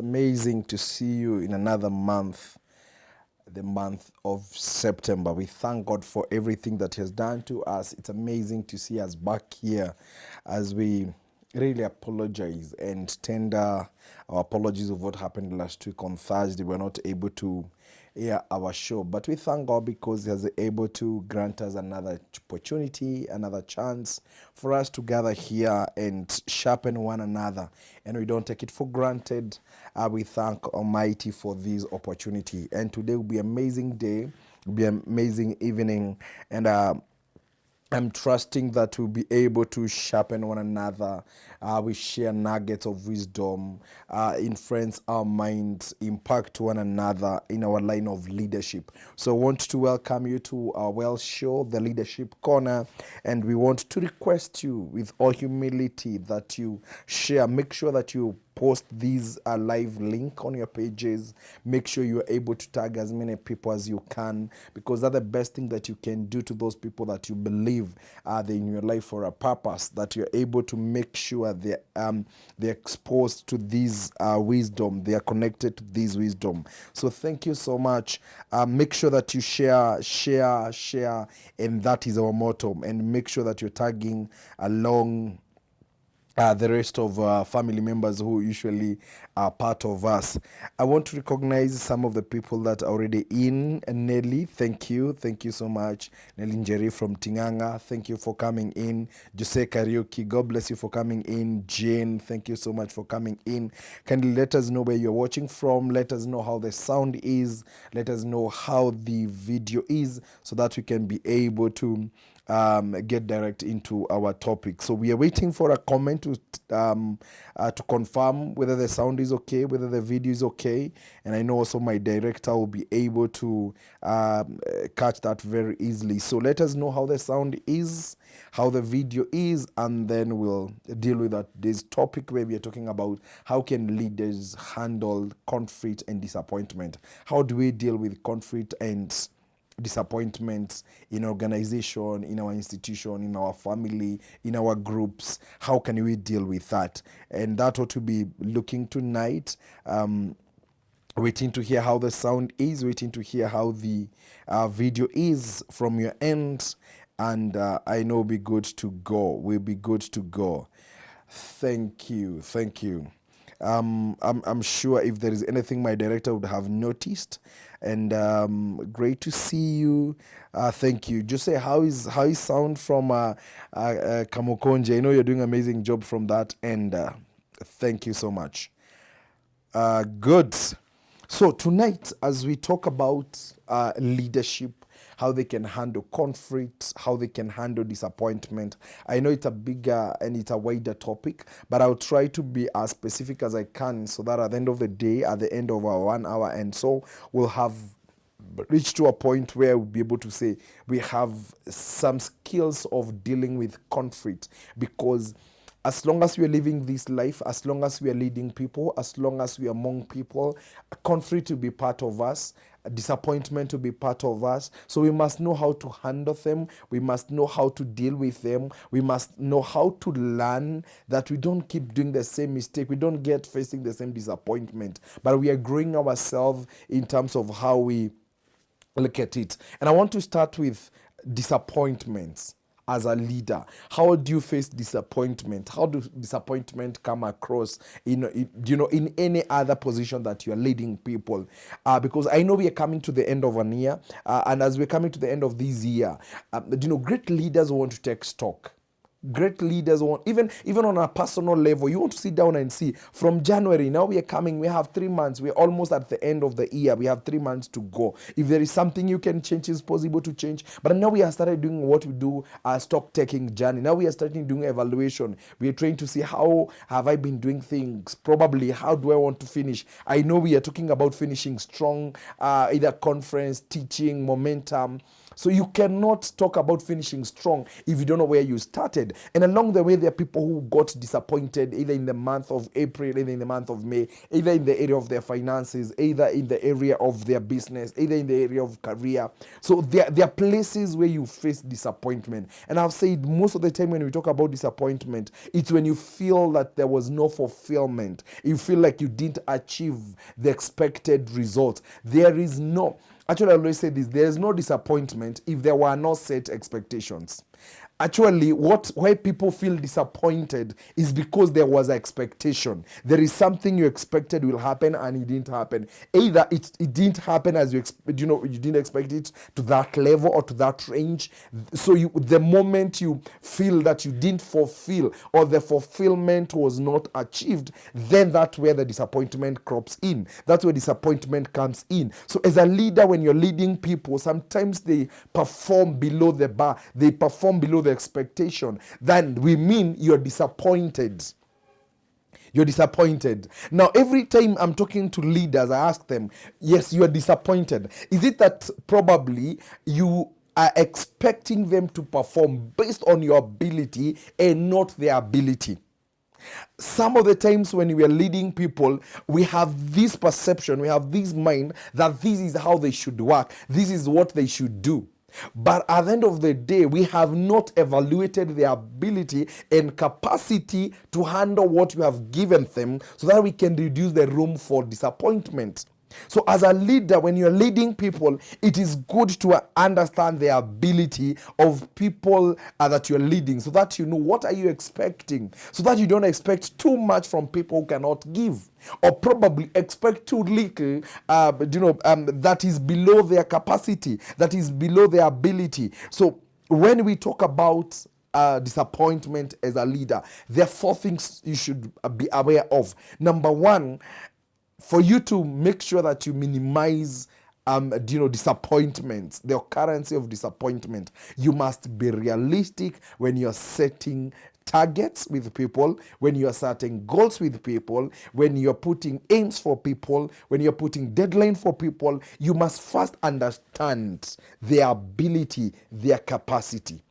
amazing to see you in another month, the month of September. We thank God for everything that He has done to us. It's amazing to see us back here as we really apologize and tender our apologies of what happened last week on Thursday. We're not able to air our show, but we thank God because He has able to grant us another opportunity, another chance for us to gather here and sharpen one another, and we don't take it for granted. We thank Almighty for this opportunity, and today will be an amazing day, will be an amazing evening, and I'm trusting that we'll be able to sharpen one another. We share nuggets of wisdom, influence our minds, impact one another in our line of leadership. So I want to welcome you to our well show, the Leadership Corner, and we want to request you with all humility that you share. Make sure that you post these live link on your pages. Make sure you're able to tag as many people as you can, because that's the best thing that you can do to those people that you believe are in your life for a purpose, that you're able to make sure they're exposed to this wisdom, they are connected to this wisdom. So thank you so much. Make sure that you share, and that is our motto. And make sure that you're tagging along the rest of family members who usually are part of us. I want to recognize some of the people that are already in. Nelly, thank you so much. Nelly Njeri from Tinganga, thank you for coming in. Jose Karaoke, God bless you for coming in. Jane, thank you so much for coming in. Kindly let us know where you're watching from. Let us know how the sound is. Let us know how the video is, so that we can be able to get direct into our topic. So we are waiting for a comment to confirm whether the sound is okay, whether the video is okay, and I know also my director will be able to catch that very easily. So let us know how the sound is, how the video is, and then we'll deal with that. This topic where we are talking about how can leaders handle conflict and disappointment. How do we deal with conflict and disappointments in organization, in our institution, in our family, in our groups? How can we deal with that? And that ought to be looking tonight. Waiting to hear how the sound is, waiting to hear how the video is from your end, and I know we'll be good to go. We'll be good to go. Thank you. I'm sure if there is anything my director would have noticed. And great to see you. Thank you. Just say how is sound from Kamukonje. I know you're doing an amazing job from that, and thank you so much. Good. So tonight, as we talk about leadership, how they can handle conflict, how they can handle disappointment. I know it's a bigger and it's a wider topic, but I'll try to be as specific as I can, so that at the end of the day, at the end of our 1 hour, and so we'll have reached to a point where we'll be able to say we have some skills of dealing with conflict. Because as long as we are living this life, as long as we are leading people, as long as we are among people, conflict will be part of us, disappointment will be part of us. So we must know how to handle them. We must know how to deal with them. We must know how to learn that we don't keep doing the same mistake. We don't get facing the same disappointment, but we are growing ourselves in terms of how we look at it. And I want to start with disappointments. As a leader, how do you face disappointment? How do disappointment come across in any other position that you are leading people? Because I know we are coming to the end of an year, and as we're coming to the end of this year, great leaders want to take stock. Great leaders want, even on a personal level, you want to sit down and see from January, now we are coming, we have 3 months, we're almost at the end of the year, we have 3 months to go. If there is something you can change, it's possible to change. But now we are started doing what we do, our stock taking journey. Now we are starting doing evaluation. We are trying to see how have I been doing things, probably how do I want to finish. I know we are talking about finishing strong, either conference, teaching, momentum. So you cannot talk about finishing strong if you don't know where you started. And along the way, there are people who got disappointed either in the month of April, either in the month of May, either in the area of their finances, either in the area of their business, either in the area of career. So there are places where you face disappointment. And I've said most of the time when we talk about disappointment, it's when you feel that there was no fulfillment. You feel like you didn't achieve the expected result. There is no, actually I always say this, there is no disappointment if there were no set expectations. Actually, why people feel disappointed is because there was an expectation. There is something you expected will happen and it didn't happen. Either it didn't happen as you didn't expect it to that level or to that range. So the moment you feel that you didn't fulfill or the fulfillment was not achieved, then that's where the disappointment crops in. That's where disappointment comes in. So as a leader, when you're leading people, sometimes they perform below the bar. They perform below the expectation. Then we mean you're disappointed. You're disappointed. Now, every time I'm talking to leaders, I ask them, yes, you are disappointed. Is it that probably you are expecting them to perform based on your ability and not their ability? Some of the times when we are leading people, we have this perception, we have this mind that this is how they should work. This is what they should do. But at the end of the day, we have not evaluated their ability and capacity to handle what you have given them so that we can reduce the room for disappointment. So as a leader, when you're leading people, it is good to understand the ability of people that you're leading so that you know what are you expecting, so that you don't expect too much from people who cannot give, or probably expect too little that is below their capacity, that is below their ability. So when we talk about disappointment as a leader, there are 4 things you should be aware of. Number 1, for you to make sure that you minimize disappointments, the occurrence of disappointment, you must be realistic when you're setting targets with people, when you're setting goals with people, when you're putting aims for people, when you're putting deadline for people. You must first understand their ability, their capacity.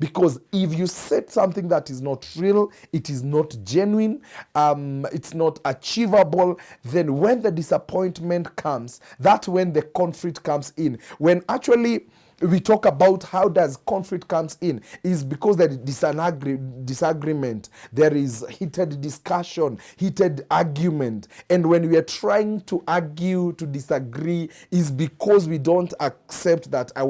Because if you set something that is not real, it is not genuine, it's not achievable, then when the disappointment comes, that's when the conflict comes in. When actually we talk about how does conflict comes in, is because there is disagreement, there is heated discussion, heated argument. And when we are trying to argue, to disagree, is because we don't accept that I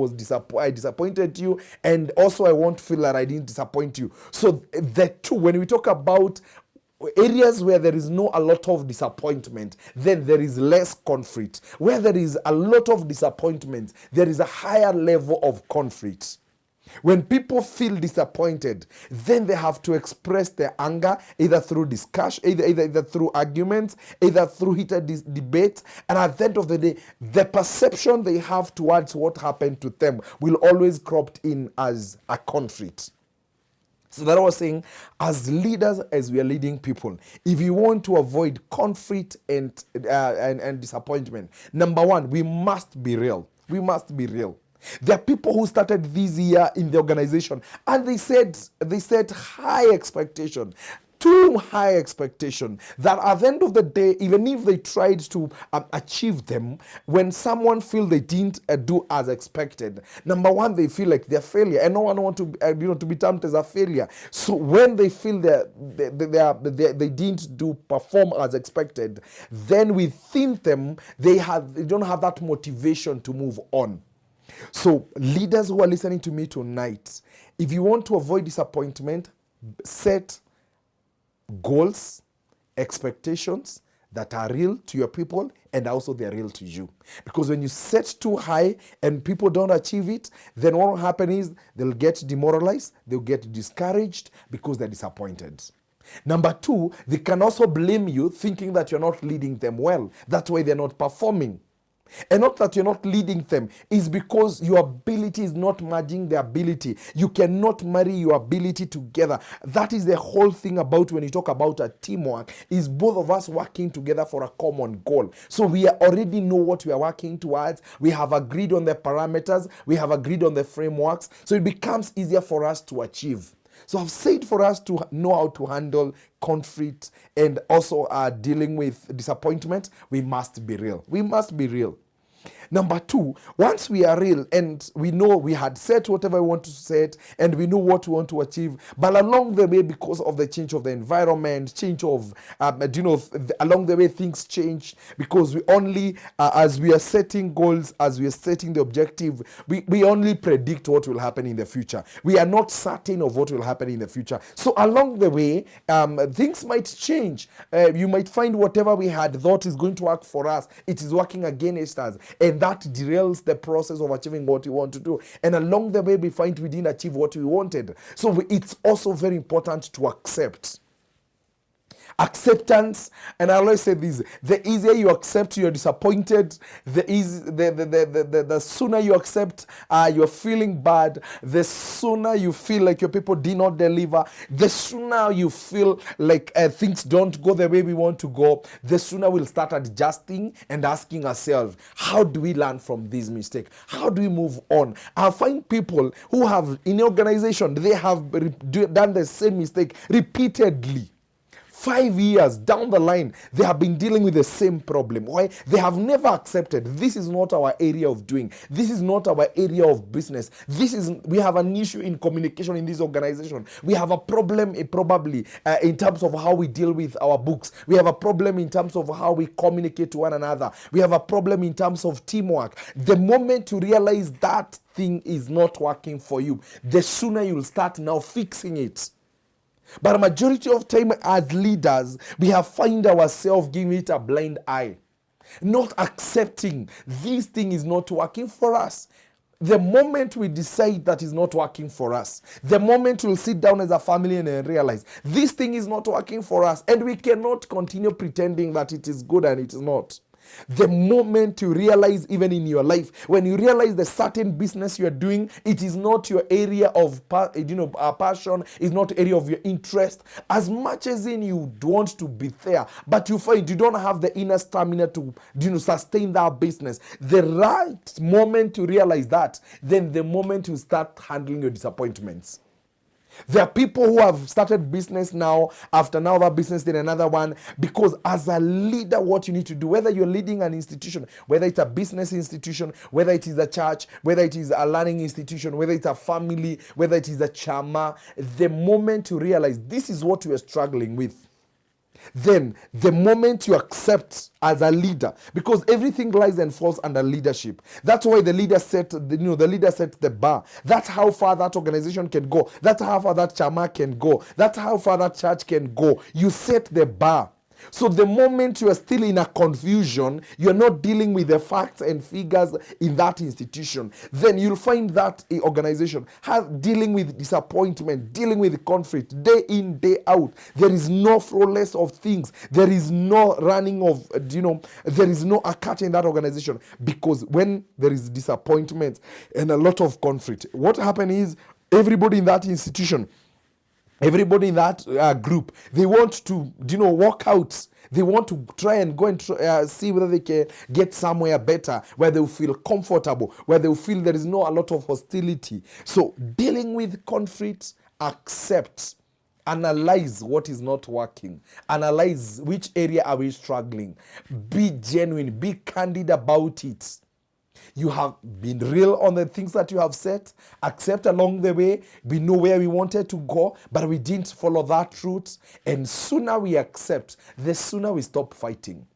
disappointed you, and also I won't feel that I didn't disappoint you. So the two, when we talk about areas where there is a lot of disappointment, then there is less conflict. Where there is a lot of disappointment, there is a higher level of conflict. When people feel disappointed, then they have to express their anger either through discussion, either through arguments, either through heated debate. And at the end of the day, the perception they have towards what happened to them will always crop in as a conflict. So that I was saying, as leaders, as we are leading people, if you want to avoid conflict and disappointment, number 1, we must be real. We must be real. There are people who started this year in the organization and they set high expectation. Too high expectation that at the end of the day, even if they tried to achieve them, when someone feels they didn't do as expected, number 1, they feel like they're failure, and no one wants to be termed as a failure. So when they feel they didn't perform as expected, then within them they don't have that motivation to move on. So leaders who are listening to me tonight, if you want to avoid disappointment, set goals, expectations that are real to your people, and also they're real to you. Because when you set too high and people don't achieve it, then what will happen is they'll get demoralized, they'll get discouraged because they're disappointed. Number 2, they can also blame you, thinking that you're not leading them well. That's why they're not performing. And not that you're not leading them, is because your ability is not merging the ability. You cannot marry your ability together. That is the whole thing about when you talk about a teamwork, is both of us working together for a common goal. So we already know what we are working towards. We have agreed on the parameters. We have agreed on the frameworks. So it becomes easier for us to achieve. So I've said for us to know how to handle conflict and also dealing with disappointment, we must be real. We must be real. Number two, once we are real and we know we had set whatever we want to set and we know what we want to achieve, but along the way, because of the change of the environment, change of, along the way things change, because we only, as we are setting goals, as we are setting the objective, we only predict what will happen in the future. We are not certain of what will happen in the future. So along the way, things might change. You might find whatever we had thought is going to work for us, it is working against us. And that derails the process of achieving what we want to do. And along the way, we find we didn't achieve what we wanted. So it's also very important to accept. Acceptance, and I always say this: the easier you accept you're disappointed, the sooner you accept you're feeling bad, the sooner you feel like your people did not deliver, the sooner you feel like things don't go the way we want to go, the sooner we'll start adjusting and asking ourselves, how do we learn from this mistake? How do we move on? I find people who have, in organization, they have done the same mistake repeatedly. 5 years down the line, they have been dealing with the same problem. Why? They have never accepted, this is not our area of doing. This is not our area of business. We have an issue in communication in this organization. We have a problem probably in terms of how we deal with our books. We have a problem in terms of how we communicate to one another. We have a problem in terms of teamwork. The moment you realize that thing is not working for you, the sooner you'll start now fixing it. But a majority of time as leaders, we have find ourselves giving it a blind eye, not accepting this thing is not working for us. The moment we decide that is not working for us, the moment we'll sit down as a family and realize this thing is not working for us, and we cannot continue pretending that it is good and it is not. The moment you realize, even in your life, when you realize the certain business you are doing, it is not your area of passion, is not area of your interest, as much as in you want to be there, but you find you don't have the inner stamina to sustain that business. The right moment to realize that, then the moment you start handling your disappointments. There are people who have started business now, after now that business did another one, because as a leader, what you need to do, whether you're leading an institution, whether it's a business institution, whether it is a church, whether it is a learning institution, whether it's a family, whether it is a chama, the moment you realize this is what you are struggling with, then the moment you accept as a leader, because everything lies and falls under leadership. That's why the leader set the bar. That's how far that organization can go. That's how far that chama can go. That's how far that church can go. You set the bar. So the moment you are still in a confusion, you're not dealing with the facts and figures in that institution, then you'll find that organization dealing with disappointment, dealing with conflict, day in, day out. There is no flawless of things. There is no running of, there is no cut in that organization, because when there is disappointment and a lot of conflict, what happens is everybody in that institution, everybody in that group, they want to, work out. They want to try and go and see whether they can get somewhere better, where they will feel comfortable, where they will feel there is not a lot of hostility. So dealing with conflict, accept, analyze what is not working, analyze which area are we struggling, be genuine, be candid about it. You have been real on the things that you have set. Accept along the way. We know where we wanted to go, but we didn't follow that route. And sooner we accept, the sooner we stop fighting.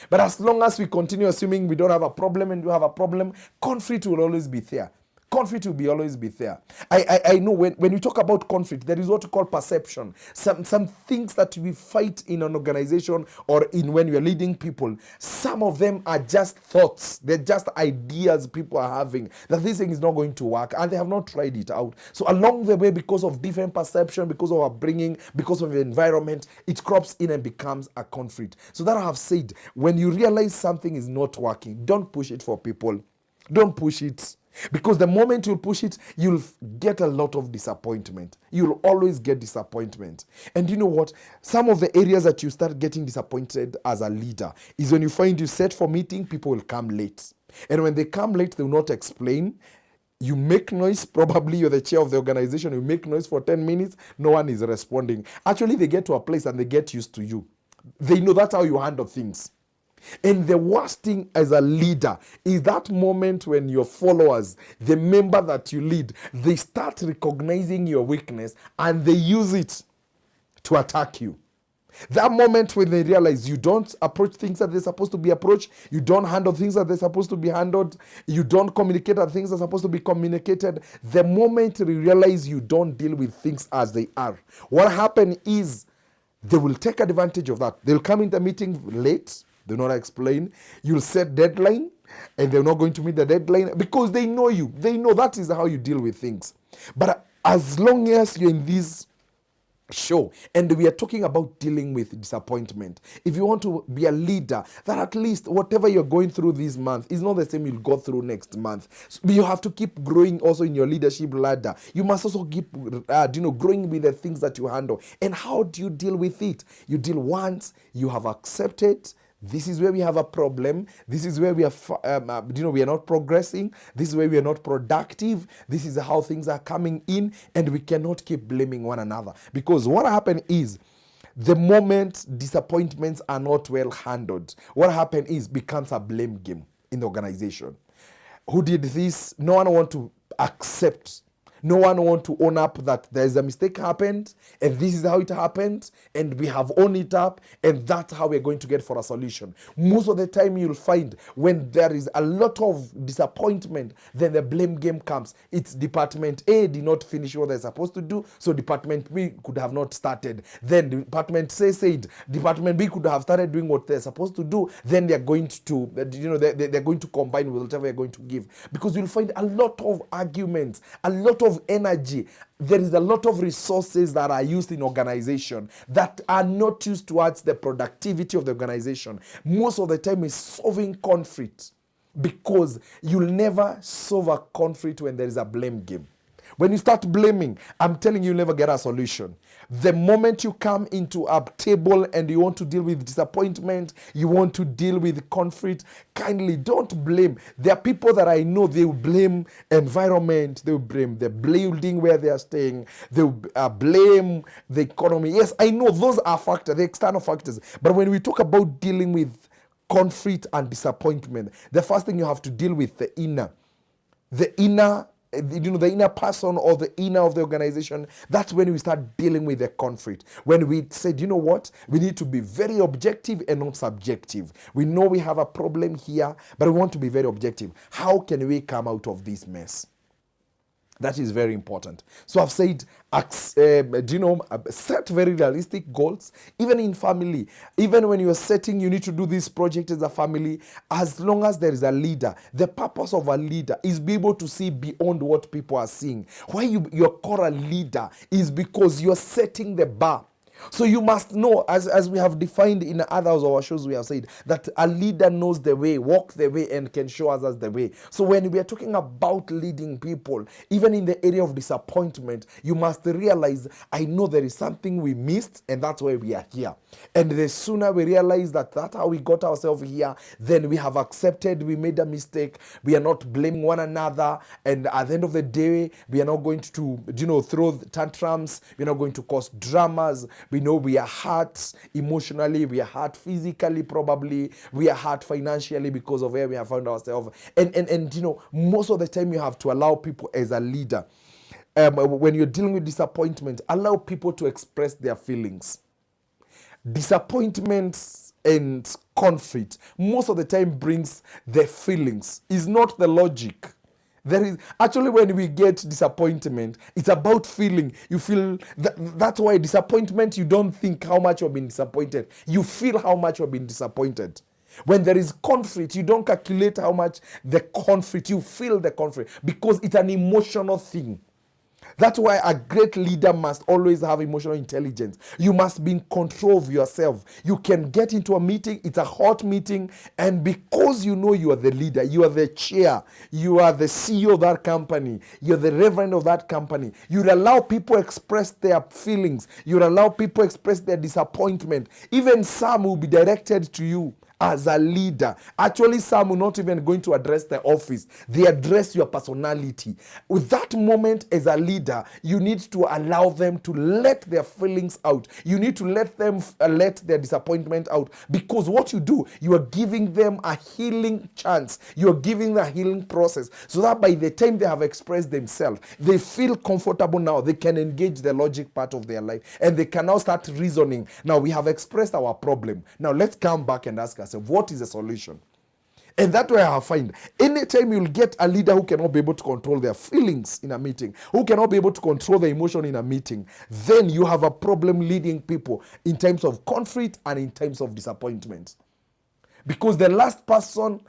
But as long as we continue assuming we don't have a problem and we have a problem, conflict will always be there. Conflict will be always be there. I know when you talk about conflict, there is what you call perception. Some things that we fight in an organization or in when you're leading people, some of them are just thoughts. They're just ideas people are having that this thing is not going to work, and they have not tried it out. So along the way, because of different perception, because of upbringing, because of the environment, it crops in and becomes a conflict. So that I have said, when you realize something is not working, don't push it for people. Don't push it. Because the moment you push it, you'll get a lot of disappointment. You'll always get disappointment. And you know what? Some of the areas that you start getting disappointed as a leader is when you find you set for meeting, people will come late. And when they come late, they will not explain. You make noise, probably you're the chair of the organization, you make noise for 10 minutes, no one is responding. Actually, they get to a place and they get used to you. They know that's how you handle things. And the worst thing as a leader is that moment when your followers, the member that you lead, they start recognizing your weakness and they use it to attack you. That moment when they realize you don't approach things that they're supposed to be approached, you don't handle things that they're supposed to be handled, you don't communicate at things that are supposed to be communicated, the moment they realize you don't deal with things as they are, what happens is they will take advantage of that. They'll come in the meeting late. They'll not explain. You'll set deadline and they're not going to meet the deadline because they know you. They know that is how you deal with things. But as long as you're in this show and we are talking about dealing with disappointment, if you want to be a leader, that at least whatever you're going through this month is not the same you'll go through next month. So you have to keep growing also in your leadership ladder. You must also keep growing with the things that you handle. And how do you deal with it? You deal once you have accepted this is where we have a problem. This is where we are, we are not progressing. This is where we are not productive. This is how things are coming in, and we cannot keep blaming one another. Because what happened is, the moment disappointments are not well handled, what happened is becomes a blame game in the organization. Who did this? No one want to accept. No one want to own up that there's a mistake happened and this is how it happened and we have owned it up and that's how we're going to get for a solution. Most of the time you'll find when there is a lot of disappointment, then the blame game comes. It's Department A did not finish what they're supposed to do, so Department B could have not started. Then Department C said Department B could have started doing what they're supposed to do. Then they're going to, they're going to combine with whatever they're going to give. Because you'll find a lot of arguments, a lot of energy. There is a lot of resources that are used in organization that are not used towards the productivity of the organization. Most of the time is solving conflict, because you'll never solve a conflict when there is a blame game. When you start blaming, I'm telling you, you'll never get a solution. The moment you come into a table and you want to deal with disappointment, you want to deal with conflict, kindly don't blame. There are people that I know, they will blame environment, they will blame the building where they are staying, they will blame the economy. Yes, I know those are factors, the external factors. But when we talk about dealing with conflict and disappointment, the first thing you have to deal with the inner person or the inner of the organization. That's when we start dealing with the conflict. When we said, you know what, we need to be very objective and not subjective. We know we have a problem here, but we want to be very objective. How can we come out of this mess? That is very important. So I've said, set very realistic goals. Even in family, even when you're setting, you need to do this project as a family. As long as there is a leader, the purpose of a leader is be able to see beyond what people are seeing. Why you're called a leader is because you're setting the bar. So you must know, as we have defined in others of our shows, we have said that a leader knows the way, walks the way, and can show us the way. So when we are talking about leading people, even in the area of disappointment, you must realize, I know there is something we missed, and that's why we are here. And the sooner we realize that that's how we got ourselves here, then we have accepted we made a mistake. We are not blaming one another, and at the end of the day, we are not going to, throw tantrums. We're not going to cause dramas. We know we are hurt emotionally, we are hurt physically, probably we are hurt financially because of where we have found ourselves. And most of the time you have to allow people as a leader, when you're dealing with disappointment, allow people to express their feelings. Disappointments and conflict most of the time brings the feelings, is not the logic. There is actually, when we get disappointment, it's about feeling. You feel that's why disappointment, you don't think how much you've been disappointed. You feel how much you've been disappointed. When there is conflict, you don't calculate how much the conflict, you feel the conflict because it's an emotional thing. That's why a great leader must always have emotional intelligence. You must be in control of yourself. You can get into a meeting, it's a hot meeting, and because you know you are the leader, you are the chair, you are the CEO of that company, you're the reverend of that company, you'd allow people express their feelings, you'd allow people express their disappointment. Even some will be directed to you as a leader. Actually, some will not even going to address the office. They address your personality. With that moment as a leader, you need to allow them to let their feelings out. You need to let them let their disappointment out, because what you do, you are giving them a healing chance. You are giving the healing process, so that by the time they have expressed themselves, they feel comfortable now. They can engage the logic part of their life, and they can now start reasoning. Now we have expressed our problem. Now let's come back and ask ourselves, what is the solution? And that way I find anytime you'll get a leader who cannot be able to control their feelings in a meeting, who cannot be able to control the emotion in a meeting, then you have a problem leading people in terms of conflict and in terms of disappointment. Because the last person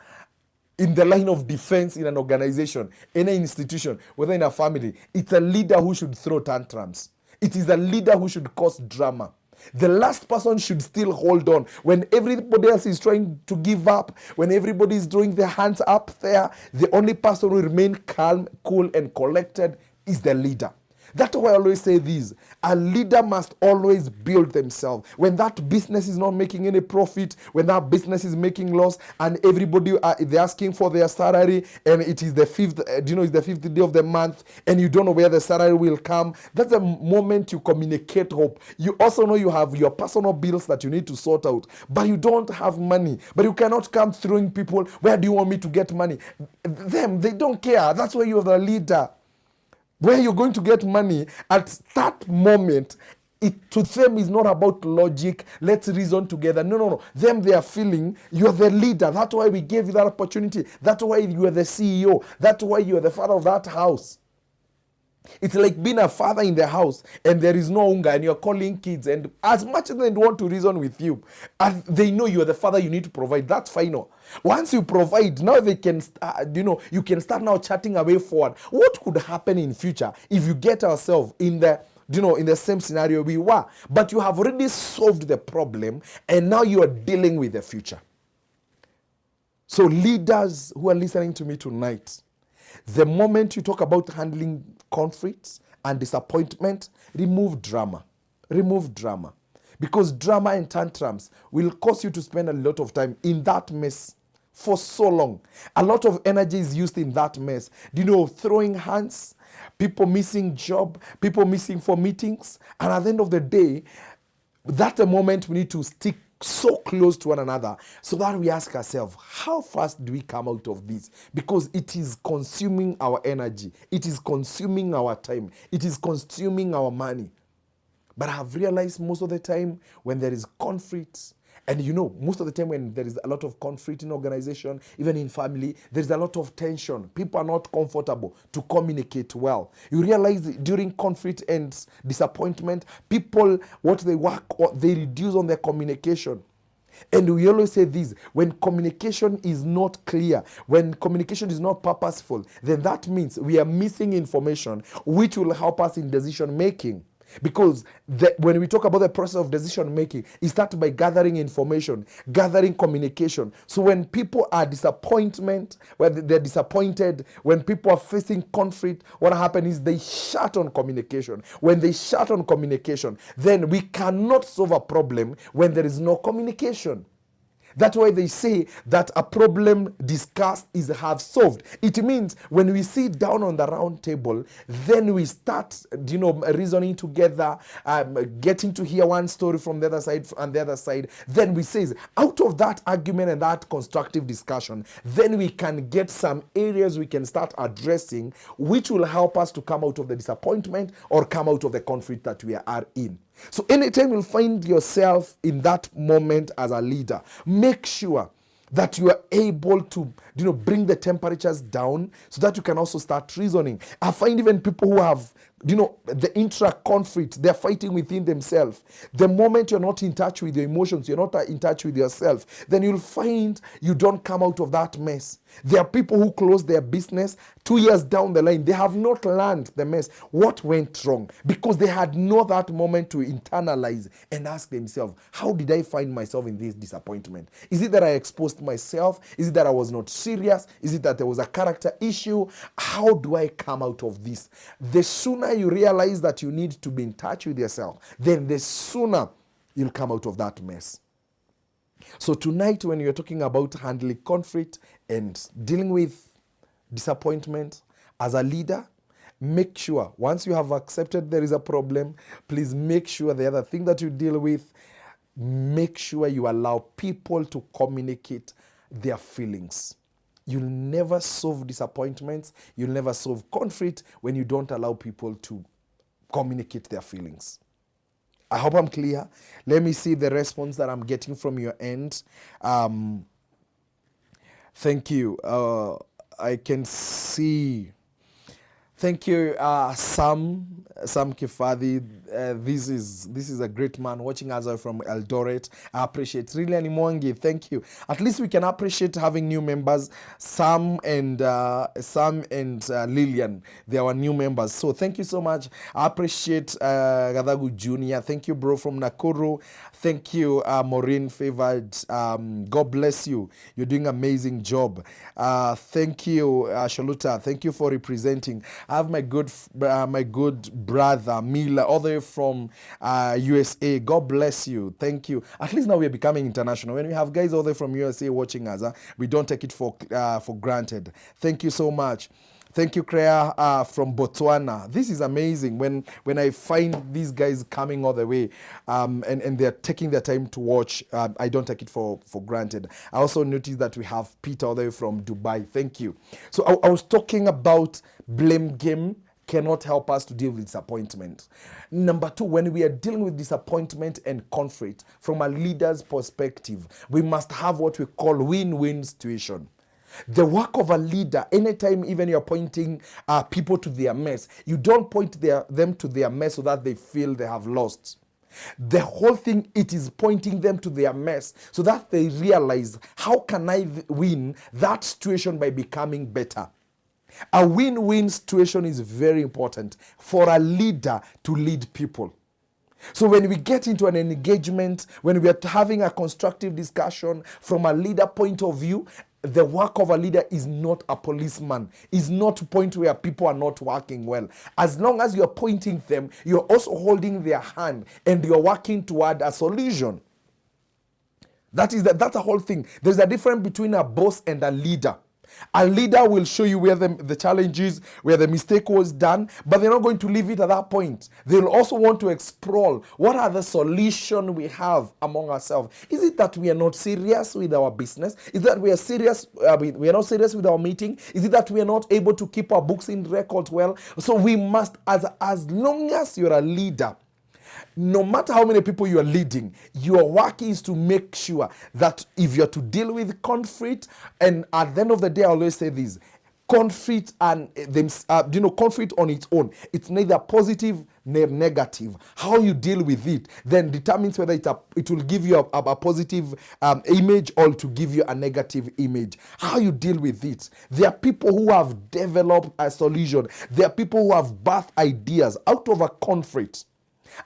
in the line of defense in an organization, in an institution, whether in a family, it's a leader who should throw tantrums. It is a leader who should cause drama. The last person should still hold on. When everybody else is trying to give up, when everybody is throwing their hands up there, the only person who remain calm, cool, and collected is the leader. That's why I always say this. A leader must always build themselves. When that business is not making any profit, when that business is making loss, and everybody they're asking for their salary, and it is the fifth, it's the fifth day of the month, and you don't know where the salary will come. That's the moment you communicate hope. You also know you have your personal bills that you need to sort out, but you don't have money. But you cannot come throwing people, where do you want me to get money? They don't care. That's why you're the leader. Where you're going to get money at that moment, it to them is not about logic. Let's reason together. No. Them, they are feeling you're the leader. That's why we gave you that opportunity. That's why you are the CEO. That's why you are the father of that house. It's like being a father in the house and there is no hunger and you're calling kids, and as much as they want to reason with you, and they know you're the father, you need to provide. That's final. Once you provide, now they can, you can start now chatting away forward. What could happen in future if you get ourselves in the in the same scenario we were, but you have already solved the problem and now you are dealing with the future. So leaders who are listening to me tonight, the moment you talk about handling conflicts and disappointment, remove drama. Remove drama. Because drama and tantrums will cause you to spend a lot of time in that mess for so long. A lot of energy is used in that mess. Throwing hands, people missing job, people missing for meetings. And at the end of the day, that's the moment we need to stick so close to one another, so that we ask ourselves, how fast do we come out of this? Because it is consuming our energy, it is consuming our time, it is consuming our money. But I have realized most of the time when there is conflict, and most of the time when there is a lot of conflict in organization, even in family, there is a lot of tension. People are not comfortable to communicate well. You realize during conflict and disappointment, people, what they work, they reduce on their communication. And we always say this, when communication is not clear, when communication is not purposeful, then that means we are missing information which will help us in decision making. Because when we talk about the process of decision making, it starts by gathering information, gathering communication. So when people are disappointed, when people are facing conflict, what happens is they shut on communication. When they shut on communication, then we cannot solve a problem when there is no communication. That's why they say that a problem discussed is half solved. It means when we sit down on the round table, then we start, reasoning together, getting to hear one story from the other side and the other side. Then we say, out of that argument and that constructive discussion, then we can get some areas we can start addressing, which will help us to come out of the disappointment or come out of the conflict that we are in. So anytime you'll find yourself in that moment as a leader, make sure that you are able to, bring the temperatures down so that you can also start reasoning. I find even people who have, the intra-conflict, they're fighting within themselves. The moment you're not in touch with your emotions, you're not in touch with yourself, then you'll find you don't come out of that mess. There are people who close their business 2 years down the line. They have not learned the mess. What went wrong? Because they had not that moment to internalize and ask themselves, how did I find myself in this disappointment? Is it that I exposed myself? Is it that I was not serious? Is it that there was a character issue? How do I come out of this? The sooner you realize that you need to be in touch with yourself, then the sooner you'll come out of that mess. So tonight, when you're talking about handling conflict and dealing with disappointment as a leader, make sure once you have accepted there is a problem, please make sure the other thing that you deal with, make sure you allow people to communicate their feelings. You'll never solve disappointments, you'll never solve conflict when you don't allow people to communicate their feelings. I hope I'm clear. Let me see the response that I'm getting from your end. Thank you. I can see. Thank you, Sam Kifadi. This is a great man watching us from Eldoret. I appreciate. Really, Animwangi, thank you. At least we can appreciate having new members. Sam and Lillian, they are our new members. So thank you so much. I appreciate Gadagu Jr. Thank you, bro, from Nakuru. Thank you, Maureen Favored. God bless you. You're doing an amazing job. Thank you, Shaluta. Thank you for representing. I have my good brother Mila, all the way from USA. God bless you. Thank you. At least now we are becoming international. When we have guys all the way from USA watching us, we don't take it for granted. Thank you so much. Thank you, Kreya, from Botswana. This is amazing when I find these guys coming all the way and they're taking their time to watch. I don't take it for granted. I also noticed that we have Peter all the way from Dubai. Thank you. So I was talking about blame game cannot help us to deal with disappointment. Number two, when we are dealing with disappointment and conflict from a leader's perspective, we must have what we call win-win situation. The work of a leader, anytime even you're pointing people to their mess, you don't point them to their mess so that they feel they have lost. The whole thing, it is pointing them to their mess so that they realize, how can I win that situation by becoming better? A win-win situation is very important for a leader to lead people. So when we get into an engagement, when we are having a constructive discussion from a leader point of view, the work of a leader is not a policeman, is not to point where people are not working well. As long as you're pointing them, you're also holding their hand and you're working toward a solution. That's the whole thing. There's a difference between a boss and a leader. A leader will show you where the challenge is, where the mistake was done, but they're not going to leave it at that point. They'll also want to explore what are the solutions we have among ourselves. Is it that we are not serious with our business? Is it that we are serious? We are not serious with our meeting? Is it that we are not able to keep our books in record well? So we must, as long as you're a leader, no matter how many people you are leading, your work is to make sure that if you're to deal with conflict, and at the end of the day, I always say this, conflict and conflict on its own, it's neither positive nor negative. How you deal with it then determines whether it will give you a positive image or to give you a negative image. How you deal with it. There are people who have developed a solution. There are people who have birthed ideas out of a conflict,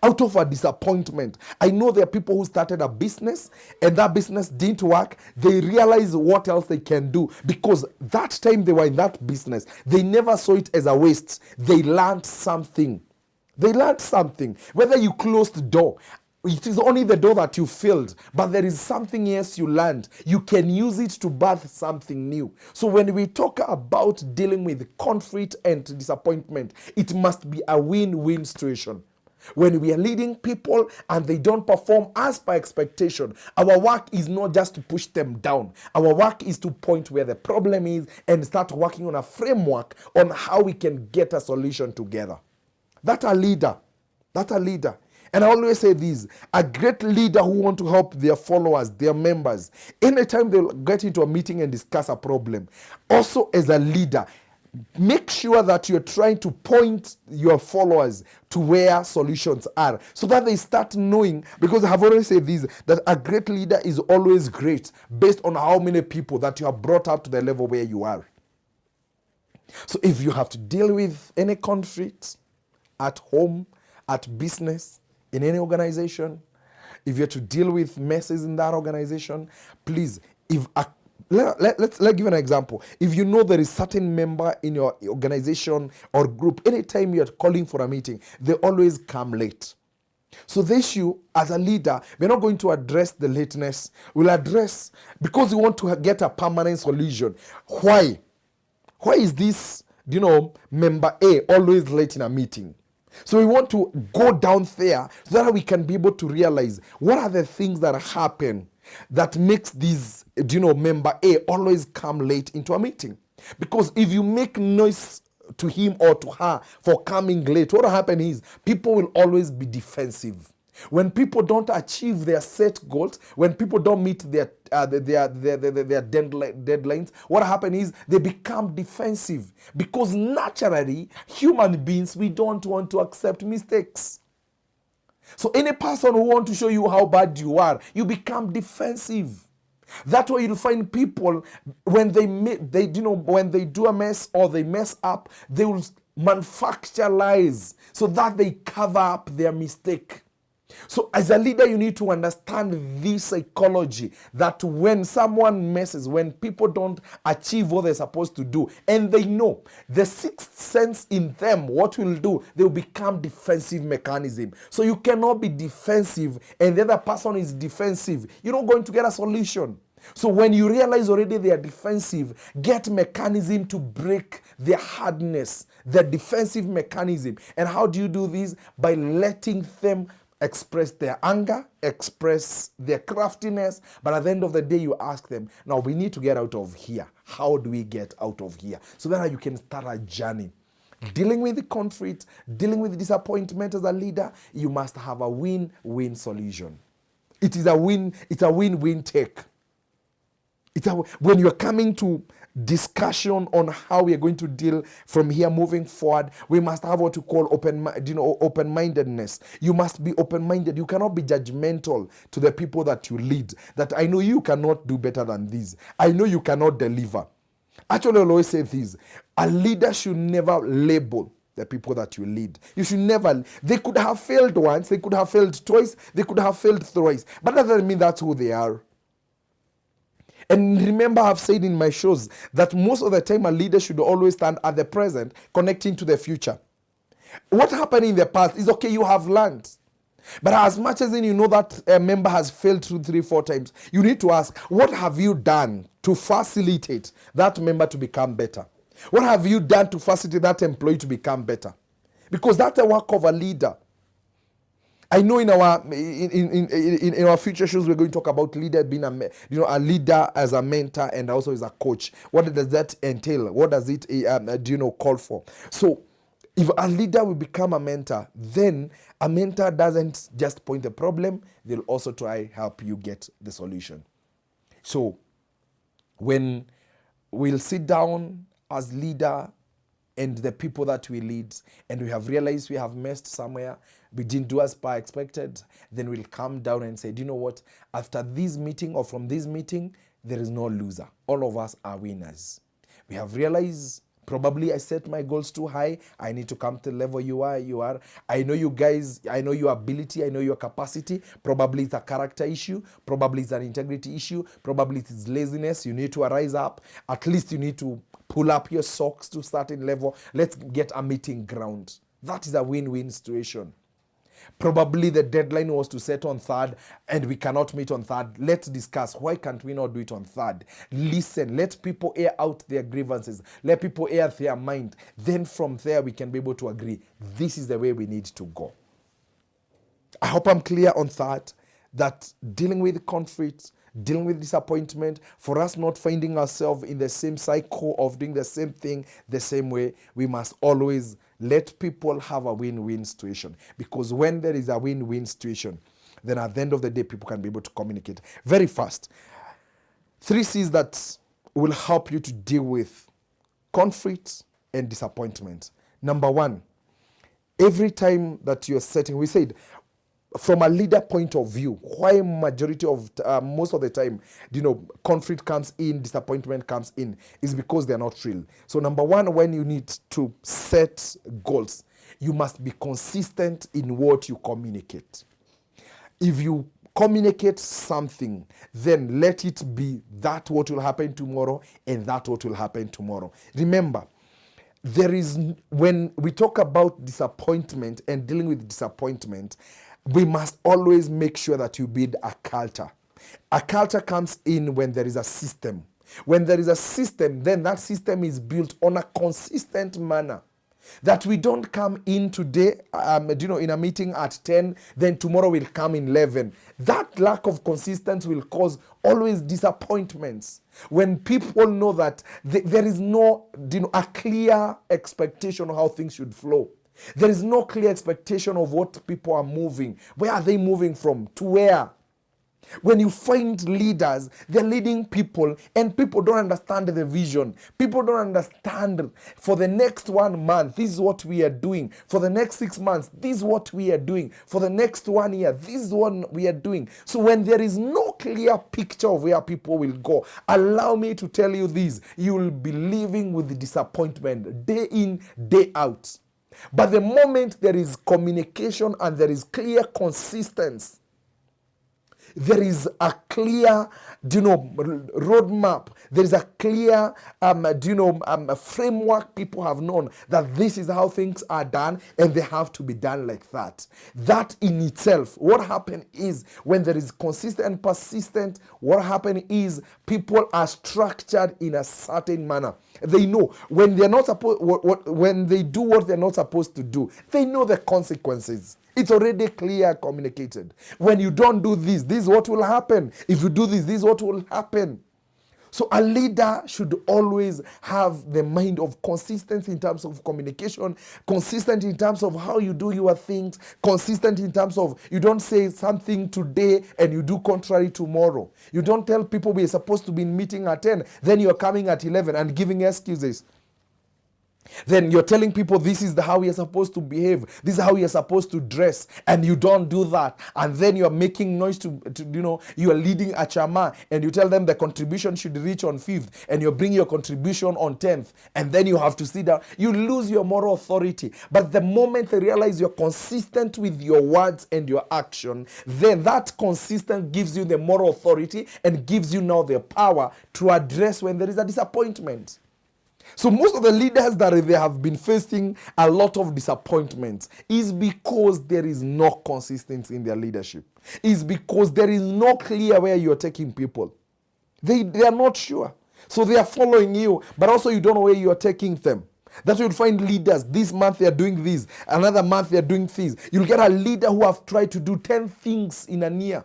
out of a disappointment. I know there are people who started a business and that business didn't work. They realized what else they can do because that time they were in that business, they never saw it as a waste. They learned something. Whether you closed the door, it is only the door that you filled, but there is something else you learned. You can use it to birth something new. So when we talk about dealing with conflict and disappointment, it must be a win-win situation. When we are leading people and they don't perform as per expectation, our work is not just to push them down. Our work is to point where the problem is and start working on a framework on how we can get a solution together. That's a leader. And I always say this, a great leader who want to help their followers, their members, anytime they'll get into a meeting and discuss a problem, also as a leader, make sure that you're trying to point your followers to where solutions are so that they start knowing, because I have always said this, that a great leader is always great based on how many people that you have brought up to the level where you are. So if you have to deal with any conflict at home, at business, in any organization, if you have to deal with messes in that organization, please, let's give you an example. If you know there is certain member in your organization or group, anytime you're calling for a meeting, they always come late. So the issue as a leader, we're not going to address the lateness. We'll address, because we want to get a permanent solution. Why? Why is this, member A always late in a meeting? So we want to go down there so that we can be able to realize what are the things that happen that makes this, member A always come late into a meeting. Because if you make noise to him or to her for coming late, what will happen is people will always be defensive. When people don't achieve their set goals, when people don't meet their deadlines, what happens is they become defensive. Because naturally, human beings, we don't want to accept mistakes. So any person who wants to show you how bad you are, you become defensive. That's why you'll find people when they do a mess or they mess up, they will manufacture lies so that they cover up their mistake. So as a leader, you need to understand this psychology, that when someone messes, when people don't achieve what they're supposed to do, and they know the sixth sense in them, what will do, they will become defensive mechanism. So you cannot be defensive and the other person is defensive. You're not going to get a solution. So when you realize already they are defensive, get mechanism to break their hardness, their defensive mechanism. And how do you do this? By letting them express their anger, express their craftiness, but at the end of the day, you ask them, now we need to get out of here. How do we get out of here? So that you can start a journey. Dealing with the conflict, dealing with disappointment as a leader, you must have a win-win solution. It's a win-win take. When you're coming to discussion on how we are going to deal from here moving forward, we must have what you call open-mindedness. You must be open-minded. You cannot be judgmental to the people that you lead. That I know you cannot do better than this. I know you cannot deliver. Actually, I'll always say this. A leader should never label the people that you lead. You should never. They could have failed once. They could have failed twice. They could have failed thrice. But that doesn't mean that's who they are. And remember, I've said in my shows that most of the time a leader should always stand at the present, connecting to the future. What happened in the past is okay, you have learned. But as much as you know that a member has failed 2, 3, 4 times, you need to ask, what have you done to facilitate that member to become better? What have you done to facilitate that employee to become better? Because that's the work of a leader. I know in our future shows we're going to talk about leader being a leader as a mentor and also as a coach. What does that entail? What does it call for? So if a leader will become a mentor, then a mentor doesn't just point the problem, they'll also try help you get the solution. So when we'll sit down as leader and the people that we lead, and we have realized we have messed somewhere, we didn't do as per expected, then we'll come down and say, do you know what? After this meeting or from this meeting, there is no loser. All of us are winners. We have realized probably I set my goals too high. I need to come to the level you are. I know you guys, I know your ability, I know your capacity. Probably it's a character issue. Probably it's an integrity issue. Probably it's laziness. You need to rise up. At least you need to pull up your socks to certain level. Let's get a meeting ground. That is a win-win situation. Probably the deadline was to set on 3rd and we cannot meet on 3rd. Let's discuss why can't we not do it on 3rd. Listen, let people air out their grievances. Let people air their mind. Then from there we can be able to agree. This is the way we need to go. I hope I'm clear on that dealing with conflict, dealing with disappointment, for us not finding ourselves in the same cycle of doing the same thing the same way, we must always Let people have a win-win situation. Because when there is a win-win situation, then at the end of the day, people can be able to communicate very fast. 3 C's that will help you to deal with conflict and disappointment. Number 1, every time that you're setting, we said, from a leader point of view, why majority of most of the time, conflict comes in, disappointment comes in, is because they're not real. So number 1, when you need to set goals, you must be consistent in what you communicate. If you communicate something, then let it be that what will happen tomorrow and that what will happen tomorrow. Remember, when we talk about disappointment and dealing with disappointment, we must always make sure that you build a culture. A culture comes in when there is a system. When there is a system, then that system is built on a consistent manner. That we don't come in today, in a meeting at 10, then tomorrow we'll come in 11. That lack of consistency will cause always disappointments. When people know that there is no, a clear expectation of how things should flow. There is no clear expectation of what people are moving. Where are they moving from? To where? When you find leaders, they're leading people and people don't understand the vision. People don't understand for the next 1 month, this is what we are doing. For the next 6 months, this is what we are doing. For the next 1 year, this is what we are doing. So when there is no clear picture of where people will go, allow me to tell you this, you will be living with disappointment day in, day out. But the moment there is communication and there is clear consistency, there is a clear, roadmap. There is a clear, framework people have known that this is how things are done and they have to be done like that. That in itself, what happened is when there is consistent and persistent, what happened is people are structured in a certain manner. They know when they're not supposed, when they do what they're not supposed to do, they know the consequences. It's already clear communicated. When you don't do this, this is what will happen. If you do this, this is what will happen. So a leader should always have the mind of consistency in terms of communication, consistent in terms of how you do your things, consistent in terms of you don't say something today and you do contrary tomorrow. You don't tell people we're supposed to be in meeting at 10, then you're coming at 11 and giving excuses. Then you're telling people this is how you're supposed to behave. This is how you're supposed to dress. And you don't do that. And then you're making noise you are leading a chama and you tell them the contribution should reach on 5th and you bring your contribution on 10th. And then you have to sit down. You lose your moral authority. But the moment they realize you're consistent with your words and your action, then that consistent gives you the moral authority and gives you now the power to address when there is a disappointment. So most of the leaders that they have been facing a lot of disappointments is because there is no consistency in their leadership. Is because there is no clear where you're taking people. They are not sure. So they are following you, but also you don't know where you're taking them. That's why you'll find leaders, this month they are doing this, another month they are doing this. You'll get a leader who have tried to do 10 things in a year.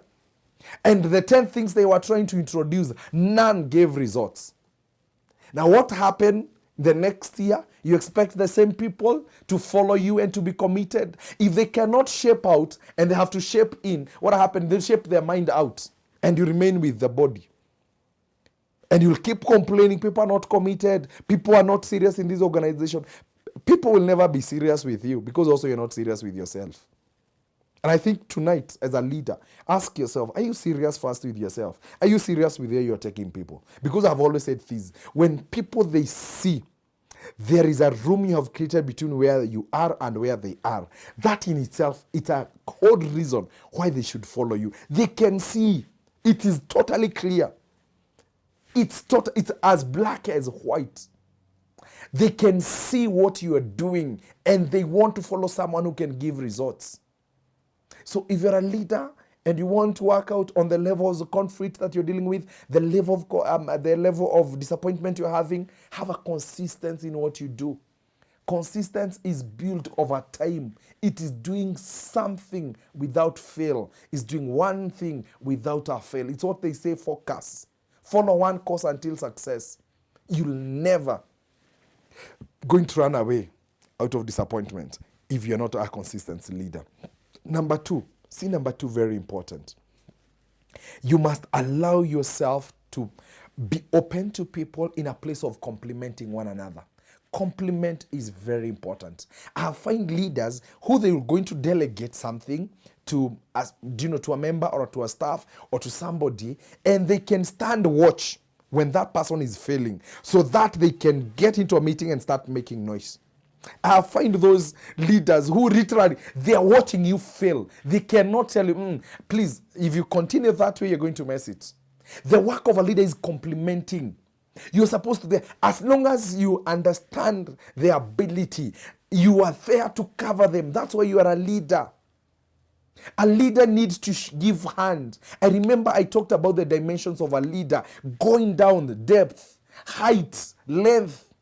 And the 10 things they were trying to introduce, none gave results. Now what happened? The next year, you expect the same people to follow you and to be committed. If they cannot shape out and they have to shape in, what happened? They shape their mind out and you remain with the body. And you'll keep complaining, people are not committed, people are not serious in this organization. People will never be serious with you because also you're not serious with yourself. And I think tonight, as a leader, ask yourself, are you serious first with yourself? Are you serious with where you're taking people? Because I've always said this, when people, they see there is a room you have created between where you are and where they are, that in itself, it's a whole reason why they should follow you. They can see. It is totally clear. It's as black as white. They can see what you are doing and they want to follow someone who can give results. So if you're a leader and you want to work out on the levels of conflict that you're dealing with, the level of disappointment you're having, have a consistency in what you do. Consistency is built over time. It is doing something without fail. It's doing one thing without a fail. It's what they say, focus. Follow one course until success. You'll never going to run away. out of disappointment if you're not a consistent leader. Number two, very important. You must allow yourself to be open to people in a place of complimenting one another. Compliment is very important. I find leaders who they're going to delegate something to, to a member or to a staff or to somebody, and they can stand watch when that person is failing so that they can get into a meeting and start making noise. I find those leaders who literally, they are watching you fail. They cannot tell you, please, if you continue that way, you're going to mess it. The work of a leader is complimenting. You're supposed to, as long as you understand their ability, you are there to cover them. That's why you are a leader. A leader needs to give hand. I remember I talked about the dimensions of a leader, going down the depth, height, length,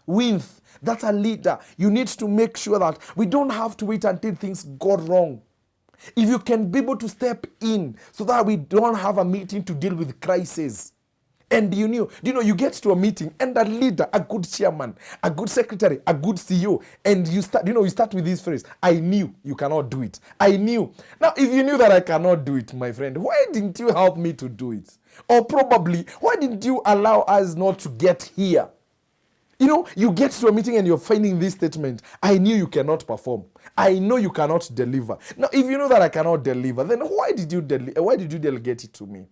width. That's a leader. You need to make sure that we don't have to wait until things go wrong. If you can be able to step in so that we don't have a meeting to deal with crisis. And you get to a meeting and a leader, a good chairman, a good secretary, a good CEO, and you start with this phrase, I knew you cannot do it. I knew. Now, if you knew that I cannot do it, my friend, why didn't you help me to do it? Or probably, why didn't you allow us not to get here? You get to a meeting and you're finding this statement, I knew you cannot perform. I know you cannot deliver. Now, if you know that I cannot deliver, then why did you delegate it to me?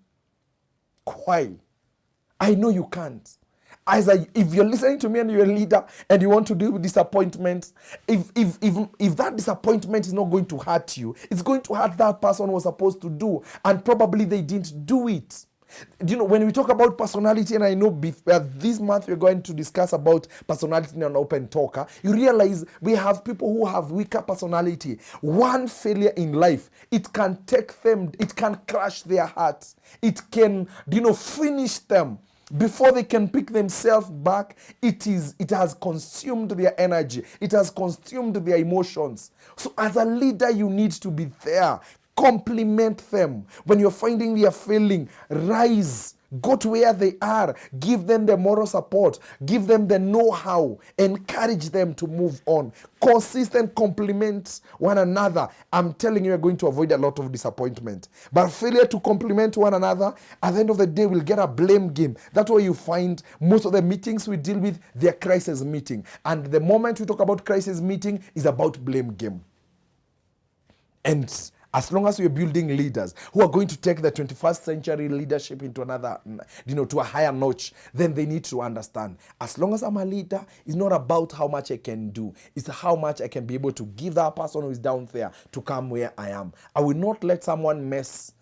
Why? I know you can't. If you're listening to me and you're a leader and you want to deal with disappointments, if that disappointment is not going to hurt you, it's going to hurt that person who was supposed to do, and probably they didn't do it. When we talk about personality, and I know this month we're going to discuss about personality in an open talker, you realize we have people who have weaker personality. One failure in life, it can take them, it can crush their hearts. It can, finish them. Before they can pick themselves back, it has consumed their energy. It has consumed their emotions. So as a leader, you need to be there. Compliment them. When you're finding they are failing, rise. Go to where they are. Give them the moral support. Give them the know-how. Encourage them to move on. Consistent compliments one another. I'm telling you, you're going to avoid a lot of disappointment. But failure to compliment one another, at the end of the day, will get a blame game. That's why you find most of the meetings we deal with, they're crisis meeting. And the moment we talk about crisis meeting is about blame game. And as long as we're building leaders who are going to take the 21st century leadership into another, to a higher notch, then they need to understand. As long as I'm a leader, it's not about how much I can do. It's how much I can be able to give that person who is down there to come where I am. I will not let someone mess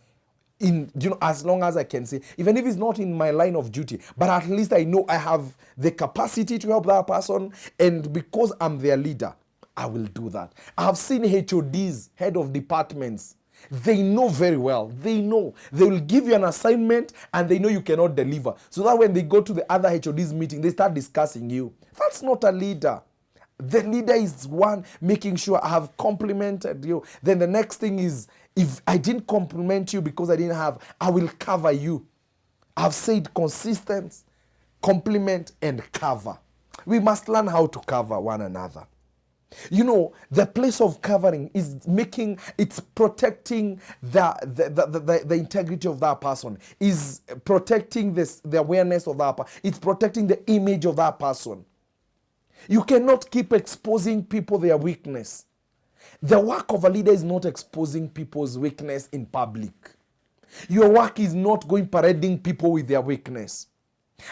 in, as long as I can say, even if it's not in my line of duty, but at least I know I have the capacity to help that person, and because I'm their leader, I will do that. I have seen HODs, head of departments. They know very well. They know. They will give you an assignment and they know you cannot deliver. So that when they go to the other HODs meeting, they start discussing you. That's not a leader. The leader is one making sure I have complimented you. Then the next thing is, if I didn't compliment you because I didn't have, I will cover you. I've said consistent, compliment, and cover. We must learn how to cover one another. The place of covering is it's protecting the integrity of that person, is protecting the awareness of that person, it's protecting the image of that person. You cannot keep exposing people their weakness. The work of a leader is not exposing people's weakness in public. Your work is not going parading people with their weakness.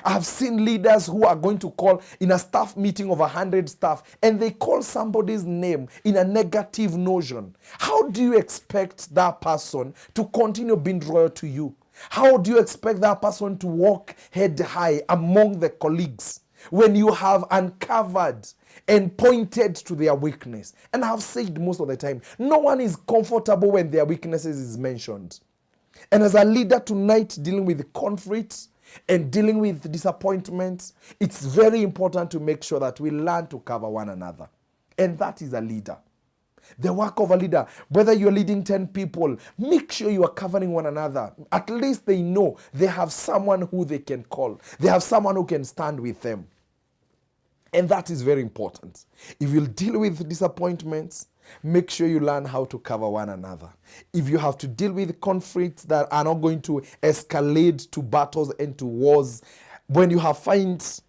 I've seen leaders who are going to call in a staff meeting of 100 staff, and they call somebody's name in a negative notion. How do you expect that person to continue being loyal to you? How do you expect that person to walk head high among the colleagues when you have uncovered and pointed to their weakness? And I've said most of the time, no one is comfortable when their weaknesses is mentioned. And as a leader tonight, dealing with conflicts and dealing with disappointments, it's very important to make sure that we learn to cover one another. And that is a leader. The work of a leader, whether you're leading 10 people, make sure you are covering one another. At least they know they have someone who they can call. They have someone who can stand with them. And that is very important. If you'll deal with disappointments, make sure you learn how to cover one another. If you have to deal with conflicts that are not going to escalate to battles and to wars, when you have find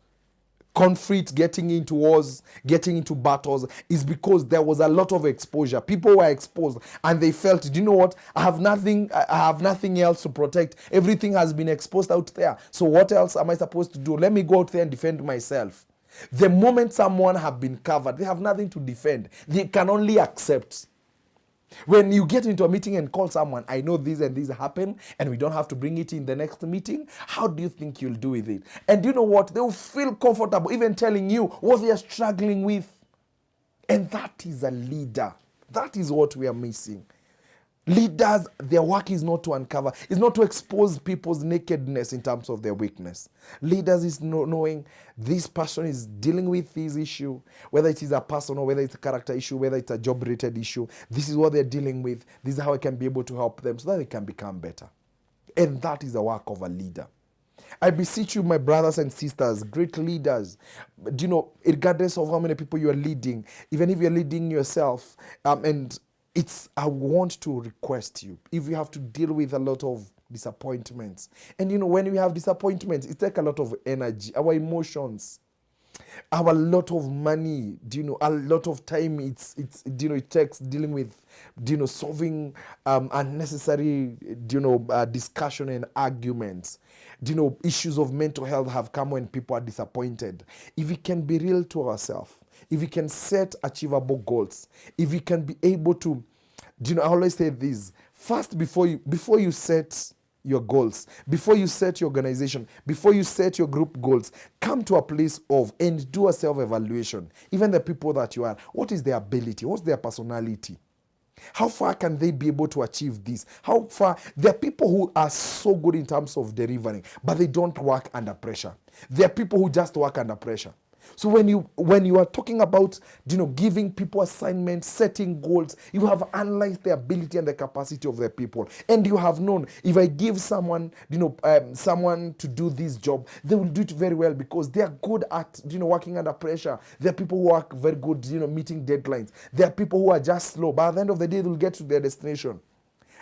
conflict getting into wars, getting into battles, is because there was a lot of exposure. People were exposed and they felt, do you know what? I have nothing else to protect. Everything has been exposed out there. So what else am I supposed to do? Let me go out there and defend myself. The moment someone have been covered, they have nothing to defend. They can only accept. When you get into a meeting and call someone, I know this and this happen, and we don't have to bring it in the next meeting. How do you think you'll do with it? And you know what? They'll feel comfortable even telling you what they are struggling with. And that is a leader. That is what we are missing. Leaders, their work is not to uncover, is not to expose people's nakedness in terms of their weakness. Leaders is knowing this person is dealing with this issue, whether it is a personal, whether it's a character issue, whether it's a job-related issue. This is what they're dealing with. This is how I can be able to help them so that they can become better. And that is the work of a leader. I beseech you, my brothers and sisters, great leaders, do you know, regardless of how many people you are leading, even if you're leading yourself, I want to request you, if you have to deal with a lot of disappointments, and you know, when we have disappointments, it takes a lot of energy, our emotions, our lot of money, a lot of time. It takes dealing with, solving unnecessary, discussion and arguments. Issues of mental health have come when people are disappointed. If we can be real to ourselves, if we can set achievable goals, if we can be able to, I always say this, first, before you set your goals, before you set your organization, before you set your group goals, come to a place of and do a self-evaluation. Even the people that you are, what is their ability? What's their personality? How far can they be able to achieve this? How far? There are people who are so good in terms of delivering, but they don't work under pressure. There are people who just work under pressure. So when you are talking about, giving people assignments, setting goals, you have analyzed the ability and the capacity of the people, and you have known, if I give someone, someone to do this job, they will do it very well because they are good at, working under pressure. There are people who are very good, meeting deadlines. There are people who are just slow, but at the end of the day, they will get to their destination.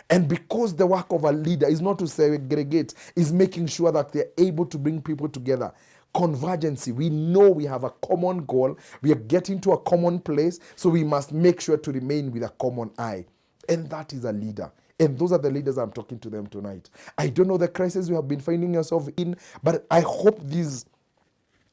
And because the work of a leader is not to segregate, is making sure that they're able to bring people together. Convergency. We know we have a common goal. We are getting to a common place, so we must make sure to remain with a common eye. And that is a leader. And those are the leaders I'm talking to them tonight. I don't know the crisis you have been finding yourself in, but I hope this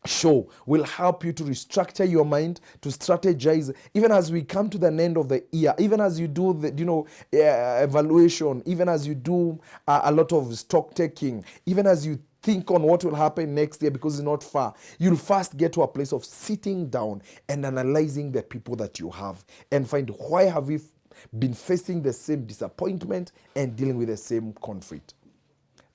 show will help you to restructure your mind, to strategize, even as we come to the end of the year, even as you do the evaluation, even as you do a lot of stock taking, even as you think on what will happen next year, because it's not far. You'll first get to a place of sitting down and analyzing the people that you have and find, why have we been facing the same disappointment and dealing with the same conflict?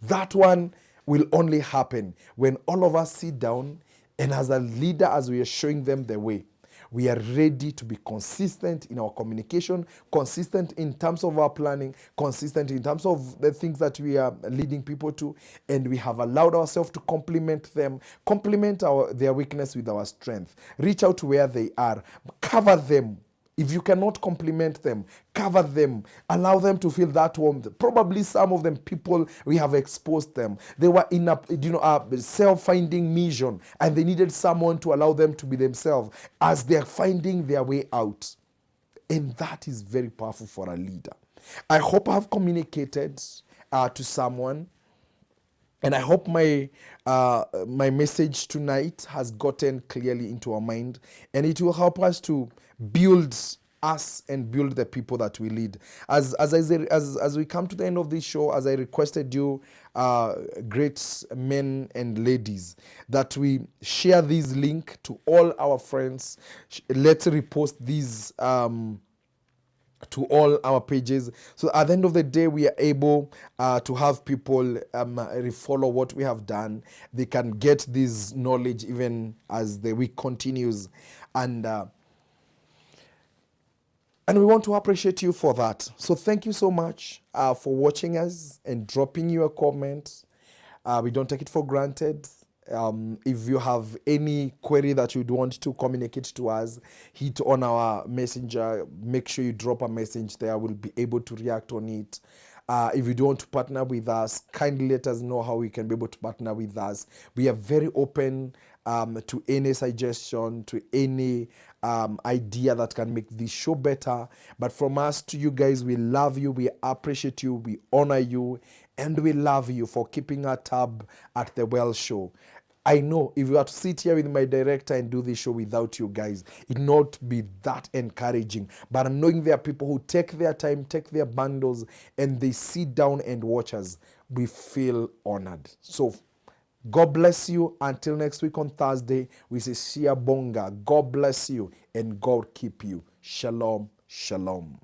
That one will only happen when all of us sit down, and as a leader, as we are showing them the way, we are ready to be consistent in our communication, consistent in terms of our planning, consistent in terms of the things that we are leading people to, and we have allowed ourselves to complement them, complement their weakness with our strength, reach out to where they are, cover them. If you cannot compliment them, cover them, allow them to feel that warmth. Probably some of them, people, we have exposed them. They were in a self-finding mission, and they needed someone to allow them to be themselves as they're finding their way out. And that is very powerful for a leader. I hope I've communicated to someone, and I hope my message tonight has gotten clearly into our mind, and it will help us to build us and build the people that we lead. As we come to the end of this show, as I requested you, great men and ladies, that we share this link to all our friends. Let's repost these to all our pages, so at the end of the day we are able to have people follow what we have done. They can get this knowledge even as the week continues, and we want to appreciate you for that. So thank you so much for watching us and dropping your comment. We don't take it for granted. If you have any query that you'd want to communicate to us, hit on our messenger. Make sure you drop a message there. We'll be able to react on it. If you don't want to partner with us, kindly let us know how we can be able to partner with us. We are very open to any suggestion, to any idea that can make this show better. But from us to you guys, we love you, we appreciate you, we honor you, and we love you for keeping a tab at The Well Show. I know if you are to sit here with my director and do this show without you guys, it not be that encouraging. But knowing there are people who take their time, take their bundles, and they sit down and watch us, we feel honored. So God bless you. Until next week on Thursday, we say Shia Bonga. God bless you and God keep you. Shalom, shalom.